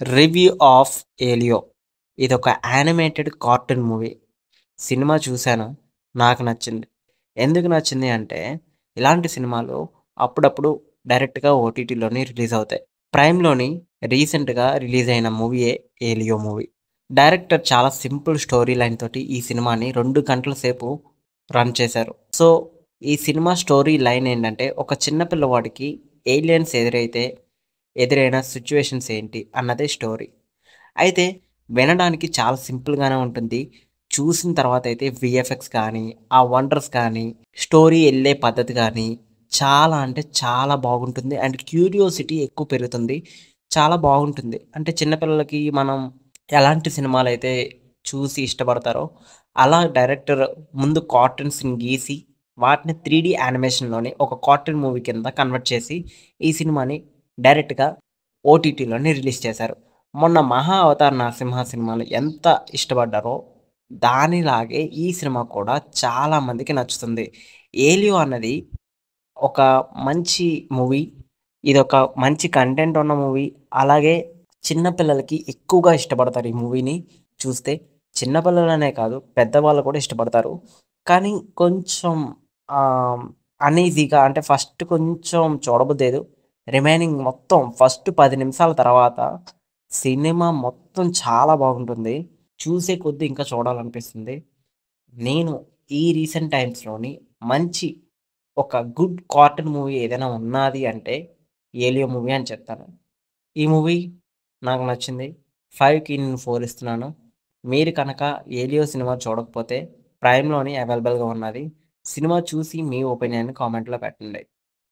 Review of Elio. ఇదొక animated cartoon movie. Cinema చూశాను. నాకు నచ్చింది. ఎందుకు నచ్చింది అంటే, ఇలాంటి సినిమాలు అప్పుడప్పుడు డైరెక్ట్‌గా ఓటీటీలోని రిలీజ్ అవుతాయి. ప్రైమ్‌లోని రీసెంట్‌గా రిలీజ్ అయిన మూవీయే 'ఏలియో' మూవీ. డైరెక్టర్ చాలా సింపుల్ స్టోరీ లైన్ తోటి ఈ సినిమాని 2 గంటల సేపు రన్ చేశారు. సో, ఈ సినిమా స్టోరీ లైన్ ఏంటంటే, ఒక చిన్న పిల్లవాడికి ఏలియన్స్ ఎదురైన సిట్యుయేషన్స్ ఏంటి అన్నదే స్టోరీ. అయితే వినడానికి చాలా సింపుల్‌గానే ఉంటుంది. చూసిన తర్వాతయితే వీఎఫ్ఎక్స్ కానీ, ఆ వండర్స్ కానీ, స్టోరీ ఎళ్ళే పద్ధతి గానీ, చాలా అంటే చాలా బాగుంటుంది. అండ్ క్యూరియాసిటీ ఎక్కువ పెరుగుతుంది. చాలా బాగుంటుంది. అంటే చిన్న పిల్లలకి మనం ఎలాంటి సినిమాలైతే చూసి ఇష్టపడతారో, అలా డైరెక్టర్ ముందు కార్టూన్స్‌ని గీసి, వాటిని 3 యానిమేషన్‌లోని ఒక కార్టూన్ మూవీ కింద కన్వర్ట్ చేసి, ఈ సినిమాని డైరెక్ట్‌గా ఓటీటీలోని రిలీజ్ చేశారు. మొన్న 'మహా అవతార్ నరసింహ' సినిమాలు ఎంత ఇష్టపడ్డారో, దానిలాగే ఈ సినిమా కూడా చాలా మందికి నచ్చుతుంది. 'ఏలియో' అన్నది ఒక మంచి మూవీ. ఇదొక మంచి కంటెంట్ ఉన్న మూవీ. అలాగే చిన్న పిల్లలకి ఎక్కువగా ఇష్టపడతారు ఈ మూవీని చూస్తే. చిన్న పిల్లలనే కాదు, పెద్దవాళ్ళు కూడా ఇష్టపడతారు. కానీ కొంచెం అన్‌ఈజీగా అంటే ఫస్ట్ కొంచెం చూడబుద్దయ్యేదు. రిమైనింగ్ మొత్తం ఫస్ట్ 10 నిమిషాల తర్వాత సినిమా మొత్తం చాలా బాగుంటుంది. చూసే కొద్దీ ఇంకా చూడాలనిపిస్తుంది. నేను ఈ రీసెంట్ టైమ్స్‌లోని మంచి ఒక గుడ్ కార్టూన్ మూవీ ఏదైనా ఉన్నాది అంటే 'ఏలియో' మూవీ అని చెప్తాను. ఈ మూవీ నాకు నచ్చింది. 5కి నేను 4 ఇస్తున్నాను. మీరు కనుక 'ఏలియో' సినిమా చూడకపోతే ప్రైమ్‌లోని అవైలబుల్‌గా ఉన్నది. సినిమా చూసి మీ ఒపీనియన్‌ని కామెంట్‌లో పెట్టండి.